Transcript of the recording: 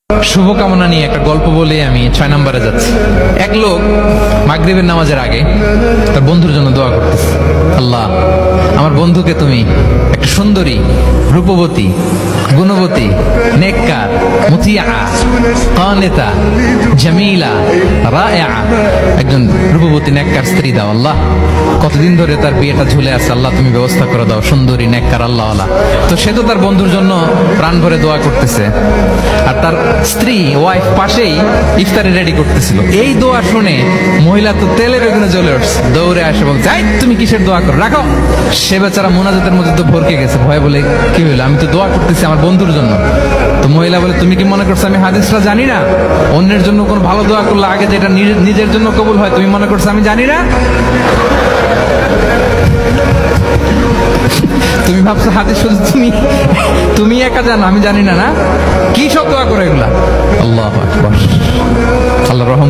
শুভকামনা নিয়ে একটা গল্প বলে আমি 6 নম্বরে যাচ্ছি। এক লোক মাগরিবের নামাজের আগে তার বন্ধুর জন্য দোয়া করতেছে, আল্লাহ আমার বন্ধুকে তুমি একটা সুন্দরী, রূপবতী, গুণবতী, নেককার, মুতিয়া, কানিতা, জামিলা, রায়া, একজন রূপবতী নেককার স্ত্রী দাও আল্লাহ। কতদিন ধরে তার বিয়েটা ঝুলে আছে, আল্লাহ তুমি ব্যবস্থা করে দাও, সুন্দরী, নেককার, আল্লাহওয়ালা। তো সে তো তার বন্ধুর জন্য প্রাণ ভরে দোয়া করতেছে, আর তার স্ত্রী ওয়াইফ পাশেই ইফতারি রেডি করতেছিল। এই দোয়া শুনে মহিলা তো তেলের বেগুনে জ্বলে উঠছে, দৌড়ে আসে বলছে, এই তুমি কিসের দোয়া করো, রাখো। সে বেচারা মোনাজাতের মধ্যে তো ভরকে গেছে, ভয় বলে কি হইলো, আমি তো দোয়া করতেছি আমার বন্ধুর জন্য। তো মহিলা বলে, তুমি কি মনে করছো আমি হাদিসটা জানি না? অন্যের জন্য কোন ভালো দোয়া করলে আগে যেটা নিজের জন্য কবুল হয়, তুমি মনে করছো আমি জানি না? তুমি ভাবছো হাদিস শুধু তুমি একা জানো, আমি জানি না? না কি সব দোয়া করে এগুলা? আল্লাহু আকবার। আল্লাহ রহম